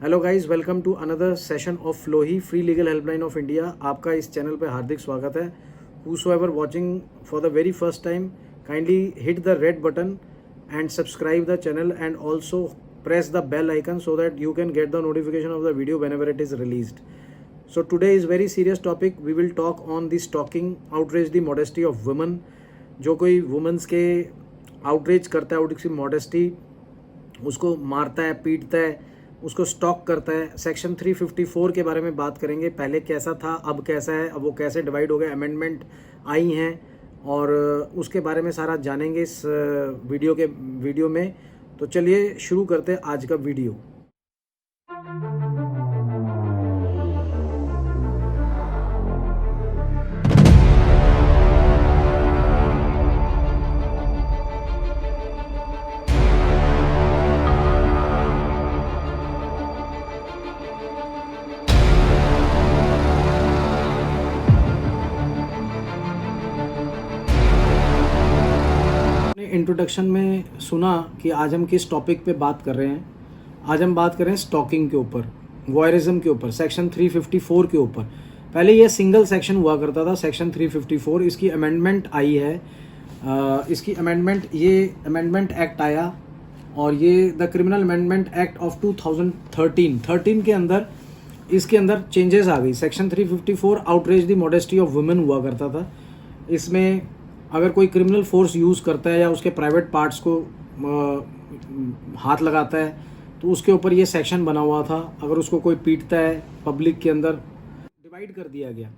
Hello guys, welcome to another session of flohi free legal helpline of India. आपका इस channel पे हार्दिक स्वागत है। Whosoever watching for the very first time, kindly hit the red button and subscribe the channel and also press the bell icon so that you can get the notification of the video whenever it is released. So today is very serious topic. We will talk on the stalking, outrage the modesty of women. जो कोई women's के outreach करता है, उसकी modesty, उसको मारता है, पीटता है, उसको स्टॉक करता है। सेक्शन 354 के बारे में बात करेंगे। पहले कैसा था, अब कैसा है, अब वो कैसे डिवाइड हो गया, अमेंडमेंट आई हैं और उसके बारे में सारा जानेंगे इस वीडियो में। तो चलिए शुरू करते हैं आज का वीडियो। इंट्रोडक्शन में सुना कि आज हम किस टॉपिक पे बात कर रहे हैं। आज हम बात कर रहे हैं स्टॉकिंग के ऊपर, वॉयरिज्म के ऊपर, सेक्शन 354 के ऊपर। पहले ये सिंगल सेक्शन हुआ करता था, सेक्शन 354। इसकी अमेंडमेंट आई है, इसकी ये अमेंडमेंट एक्ट आया और ये the criminal amendment act of 2013 के अंदर इसके अंदर चेंजेस आ गई। Section 354 outrage the modesty of women हुआ करता था। इसमें अगर कोई क्रिमिनल फोर्स यूज़ करता है या उसके प्राइवेट पार्ट्स को हाथ लगाता है तो उसके ऊपर ये सेक्शन बना हुआ था। अगर उसको कोई पीटता है पब्लिक के अंदर, डिवाइड कर दिया गया।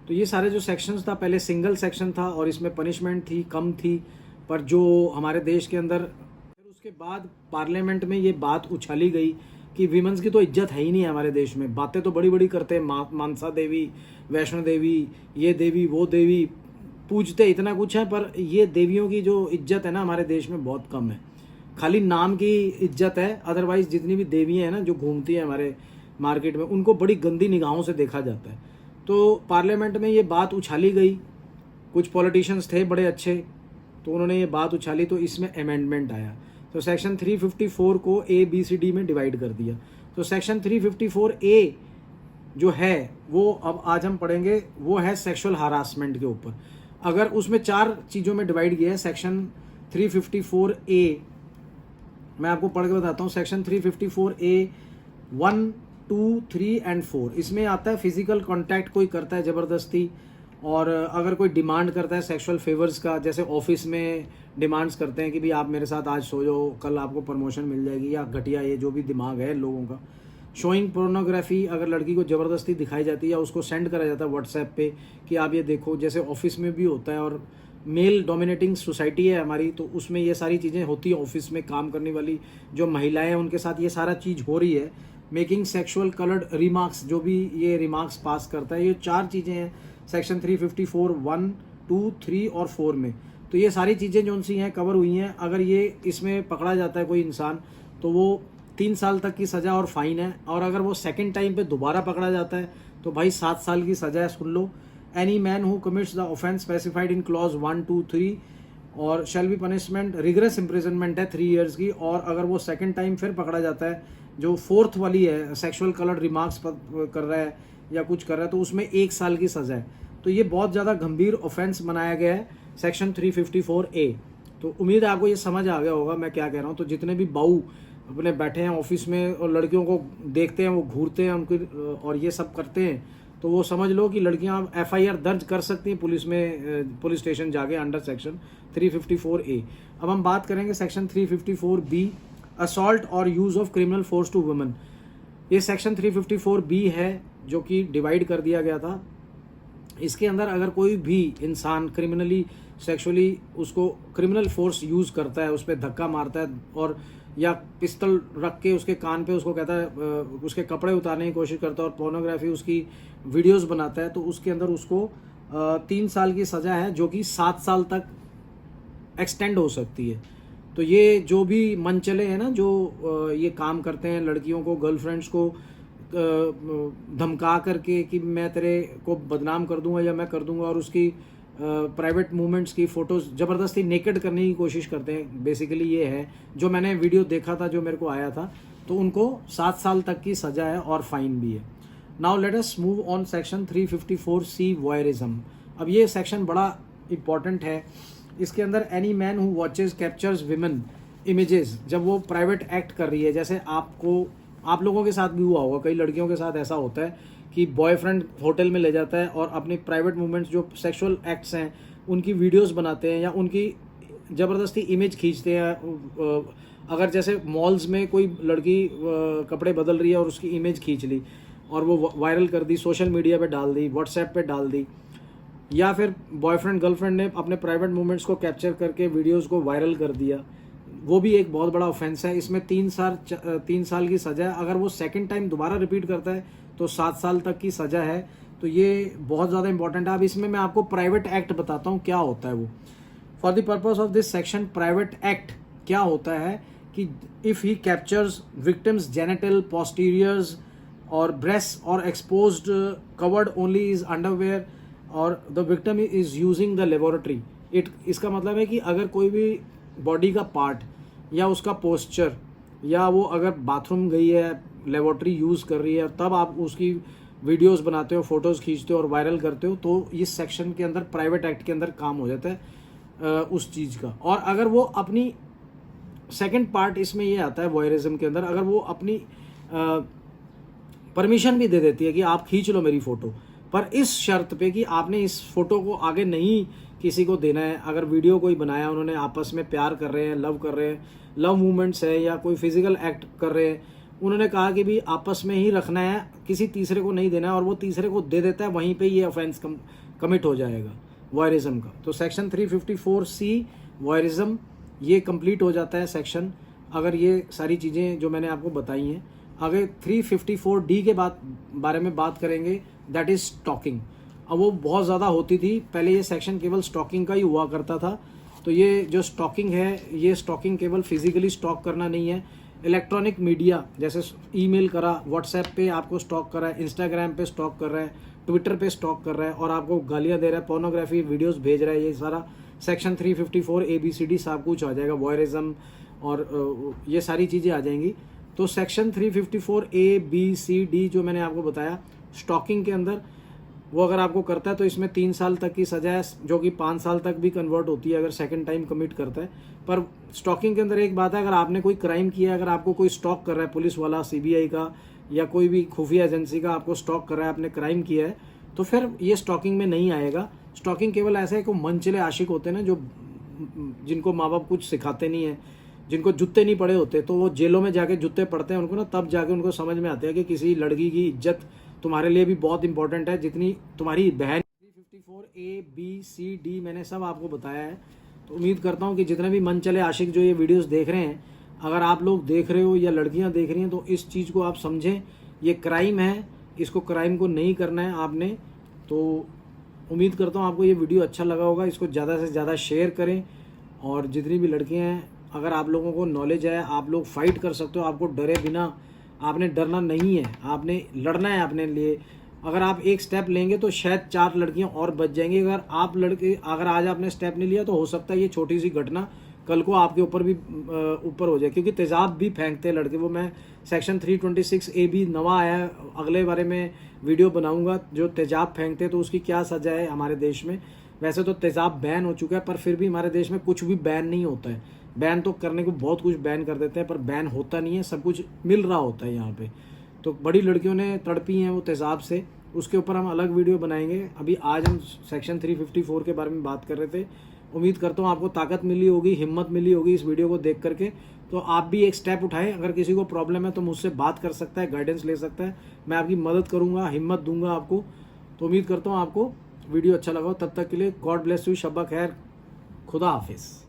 तो ये सारे जो सेक्शंस था, पहले सिंगल सेक्शन था और इसमें पनिशमेंट थी, कम थी। पर जो हमारे देश के अंदर फिर उसके बाद पार्लियामेंट में ये बात उछाली गई कि वीमेंस की तो इज्जत है ही नहीं है हमारे देश में। बातें तो बड़ी बड़ी करते हैं, मानसा देवी, वैष्णो देवी, ये देवी वो देवी, पूजते इतना कुछ है, पर ये देवियों की जो इज्जत है ना हमारे देश में बहुत कम है। खाली नाम की इज्जत है, अदरवाइज जितनी भी देवियाँ हैं ना जो घूमती हैं हमारे मार्केट में, उनको बड़ी गंदी निगाहों से देखा जाता है। तो पार्लियामेंट में ये बात उछाली गई। कुछ पॉलिटिशियंस थे बड़े अच्छे, तो उन्होंने ये बात उछाली, तो इसमें अमेंडमेंट आया। तो सेक्शन 354 को ABCD में डिवाइड कर दिया। तो सेक्शन 354A जो है वो अब आज हम पढ़ेंगे, वो है सेक्सुअल हरासमेंट के ऊपर। अगर उसमें 4 चीज़ों में डिवाइड किया है सेक्शन 354A, मैं आपको पढ़ के बताता हूँ। सेक्शन 354A 1, 2, 3 एंड 4 इसमें आता है फिजिकल कांटेक्ट कोई करता है ज़बरदस्ती, और अगर कोई डिमांड करता है सेक्सुअल फेवर्स का, जैसे ऑफिस में डिमांड्स करते हैं कि भाई आप मेरे साथ आज सो जाओ, कल आपको प्रमोशन मिल जाएगी, या घटिया ये जो भी दिमाग है लोगों का। शोइंग पोर्नोग्राफी, अगर लड़की को ज़बरदस्ती दिखाई जाती है या उसको सेंड करा जाता है व्हाट्सएप पे कि आप ये देखो, जैसे ऑफिस में भी होता है। और मेल डोमिनेटिंग सोसाइटी है हमारी, तो उसमें ये सारी चीज़ें होती हैं। ऑफिस में काम करने वाली जो महिलाएं हैं उनके साथ ये सारा चीज़ हो रही है। मेकिंग सेक्सुअल कलर्ड रिमार्क्स, जो भी ये रिमार्क्स पास करता है, ये 4 चीज़ें हैं सेक्शन 354 1, 2, 3 और 4 में। तो ये सारी चीज़ें जो सी हैं कवर हुई हैं। अगर ये इसमें पकड़ा जाता है कोई इंसान तो वो 3 साल तक की सज़ा और फाइन है, और अगर वो सेकंड टाइम पे दोबारा पकड़ा जाता है तो भाई 7 साल की सज़ा है। सुन लो, any man who commits the offence specified in clause 1, 2, 3 और shall be punishment rigorous imprisonment है 3 ईयर्स की। और अगर वो सेकंड टाइम फिर पकड़ा जाता है, जो 4th वाली है, सेक्सुअल कलर्ड रिमार्क्स कर रहा है या कुछ कर रहा है, तो उसमें 1 साल की सज़ा है। तो ये बहुत ज़्यादा गंभीर ऑफेंस बनाया गया है सेक्शन 354A। तो उम्मीद है आपको ये समझ आ गया होगा मैं क्या कह रहा हूँ। तो जितने भी बाऊ अपने बैठे हैं ऑफिस में और लड़कियों को देखते हैं, वो घूरते हैं उनकी और ये सब करते हैं, तो वो समझ लो कि लड़कियां FIR दर्ज कर सकती हैं पुलिस में, पुलिस स्टेशन जाके, अंडर सेक्शन 354A। अब हम बात करेंगे सेक्शन 354B, असॉल्ट और use of criminal force to women. ये सेक्शन 354B है जो कि डिवाइड कर दिया गया था। इसके अंदर अगर कोई भी इंसान क्रिमिनली, सेक्सुअली उसको क्रिमिनल फोर्स यूज़ करता है, उस पर धक्का मारता है और या पिस्तल रख के उसके कान पे उसको कहता है, उसके कपड़े उतारने की कोशिश करता है और पोर्नोग्राफी उसकी वीडियोस बनाता है, तो उसके अंदर उसको 3 साल की सज़ा है, जो कि 7 साल तक एक्सटेंड हो सकती है। तो ये जो भी मनचले हैं ना, जो ये काम करते हैं, लड़कियों को, गर्लफ्रेंड्स को धमका करके कि मैं तेरे को बदनाम कर दूंगा या मैं कर दूंगा, और उसकी प्राइवेट मूवमेंट्स की फ़ोटोज़ ज़बरदस्ती नेकेड करने की कोशिश करते हैं। बेसिकली ये है जो मैंने वीडियो देखा था, जो मेरे को आया था। तो उनको 7 साल तक की सजा है और फाइन भी है। Now let us move on section 354C voyeurism. अब ये सेक्शन बड़ा इंपॉर्टेंट है। इसके अंदर any man who watches captures women images, जब वो प्राइवेट एक्ट कर रही है, जैसे आप लोगों के साथ भी हुआ होगा, कई लड़कियों के साथ ऐसा होता है कि बॉयफ्रेंड होटल में ले जाता है और अपने प्राइवेट मूवमेंट्स जो सेक्सुअल एक्ट्स हैं उनकी वीडियोस बनाते हैं या उनकी ज़बरदस्ती इमेज खींचते हैं। अगर जैसे मॉल्स में कोई लड़की कपड़े बदल रही है और उसकी इमेज खींच ली और वो वायरल कर दी, सोशल मीडिया पे डाल दी, व्हाट्सएप पे डाल दी, या फिर बॉयफ्रेंड गर्लफ्रेंड ने अपने प्राइवेट मूवमेंट्स को कैप्चर करके वीडियोस को वायरल कर दिया, वो भी एक बहुत बड़ा ऑफेंस है। इसमें 3 साल की सज़ा है। अगर वो सेकंड टाइम दोबारा रिपीट करता है तो 7 साल तक की सज़ा है। तो ये बहुत ज़्यादा इंपॉर्टेंट है। अब इसमें मैं आपको प्राइवेट एक्ट बताता हूँ क्या होता है वो। For the purpose of this section, private act क्या होता है कि if he captures victims genital, posteriors और ब्रेस्ट और exposed covered only is underwear और the victim is using the laboratory इसका मतलब है कि अगर कोई भी बॉडी का पार्ट या उसका पोस्चर या वो अगर बाथरूम गई है, लेबोरेटरी यूज़ कर रही है, तब आप उसकी वीडियोस बनाते हो, फोटोज़ खींचते हो और वायरल करते हो, तो इस सेक्शन के अंदर प्राइवेट एक्ट के अंदर काम हो जाता है उस चीज़ का। और अगर वो अपनी सेकंड पार्ट इसमें ये आता है वॉयरिज्म के अंदर, अगर वो अपनी परमिशन भी दे देती है कि आप खींच लो मेरी फ़ोटो, पर इस शर्त पे कि आपने इस फोटो को आगे नहीं किसी को देना है। अगर वीडियो कोई बनाया, उन्होंने आपस में प्यार कर रहे हैं, लव कर रहे हैं, लव मूवमेंट्स है या कोई फिजिकल एक्ट कर रहे हैं, उन्होंने कहा कि भी आपस में ही रखना है, किसी तीसरे को नहीं देना है, और वो तीसरे को दे देता है, वहीं पे ये ऑफेंस कमिट हो जाएगा वॉयरिज्म का। तो सेक्शन 354C वॉयरिज्म ये कंप्लीट हो जाता है सेक्शन, अगर ये सारी चीज़ें जो मैंने आपको बताई हैं। आगे 354D के बारे में बात करेंगे, दैट इज स्टॉकिंग। अब वो बहुत ज़्यादा होती थी, पहले ये सेक्शन केवल स्टॉकिंग का ही हुआ करता था। तो ये जो स्टॉकिंग है, ये स्टॉकिंग केवल फिजिकली स्टॉक करना नहीं है, इलेक्ट्रॉनिक मीडिया जैसे ईमेल करा, व्हाट्सएप पे आपको स्टॉक कर रहा है, इंस्टाग्राम पे स्टॉक कर रहा है, ट्विटर पे स्टॉक कर रहा है और आपको गालियाँ दे रहा है, पोर्नोग्राफी वीडियोस भेज रहा है, ये सारा सेक्शन 354 ABCD सब कुछ आ जाएगा, वॉयरिज्म और ये सारी चीज़ें आ जाएंगी। तो सेक्शन 354 ABCD जो मैंने आपको बताया स्टॉकिंग के अंदर, वो अगर आपको करता है तो इसमें 3 साल तक की सजा है, जो कि 5 साल तक भी कन्वर्ट होती है अगर सेकंड टाइम कमिट करता है। पर स्टॉकिंग के अंदर एक बात है, अगर आपने कोई क्राइम किया है, अगर आपको कोई स्टॉक कर रहा है, पुलिस वाला, CBI का या कोई भी खुफिया एजेंसी का आपको स्टॉक कर रहा है, आपने क्राइम किया है, तो फिर ये स्टॉकिंग में नहीं आएगा। स्टॉकिंग केवल ऐसा है कि मनचले आशिक होते हैं ना, जो जिनको माँ बाप कुछ सिखाते नहीं है, जिनको जूते नहीं पड़े होते, तो वो जेलों में जाके जूते पड़ते हैं उनको ना, तब जाके उनको समझ में आता है कि किसी लड़की की इज्जत तुम्हारे लिए भी बहुत इंपॉर्टेंट है जितनी तुम्हारी बहन। 354 ABCD मैंने सब आपको बताया है। तो उम्मीद करता हूँ कि जितने भी मन चले आशिक जो ये वीडियोस देख रहे हैं, अगर आप लोग देख रहे हो या लड़कियाँ देख रही हैं, तो इस चीज़ को आप समझें, ये क्राइम है, इसको क्राइम को नहीं करना है आपने। तो उम्मीद करता हूँ आपको ये वीडियो अच्छा लगा होगा। इसको ज़्यादा से ज़्यादा शेयर करें और जितनी भी लड़कियाँ हैं, अगर आप लोगों को नॉलेज है, आप लोग फाइट कर सकते हो, आपको डरे बिना, आपने डरना नहीं है, आपने लड़ना है अपने लिए। अगर आप एक स्टेप लेंगे तो शायद 4 लड़कियां और बच जाएंगी। अगर आज आपने स्टेप नहीं लिया तो हो सकता है ये छोटी सी घटना कल को आपके ऊपर भी ऊपर हो जाए, क्योंकि तेजाब भी फेंकते हैं लड़के। वो मैं सेक्शन 326 AB नवा आया है, अगले बारे में वीडियो बनाऊंगा, जो तेजाब फेंकते हैं तो उसकी क्या सजा है हमारे देश में। वैसे तो तेजाब बैन हो चुका है, पर फिर भी हमारे देश में कुछ भी बैन नहीं होता है। बैन तो करने को बहुत कुछ बैन कर देते हैं, पर बैन होता नहीं है, सब कुछ मिल रहा होता है यहाँ पे। तो बड़ी लड़कियों ने तड़पी हैं वो तेजाब से, उसके ऊपर हम अलग वीडियो बनाएंगे। अभी आज हम सेक्शन 354 के बारे में बात कर रहे थे। उम्मीद करता हूँ आपको ताकत मिली होगी, हिम्मत मिली होगी इस वीडियो को देख करके। तो आप भी एक स्टेप उठाएं। अगर किसी को प्रॉब्लम है तो मुझसे बात कर सकता है, गाइडेंस ले सकता है, मैं आपकी मदद करूँगा, हिम्मत दूंगा आपको। तो उम्मीद करता हूँ आपको वीडियो अच्छा लगा हो। तब तक के लिए गॉड ब्लेस यू, शब्बा खैर, खुदा हाफिज़।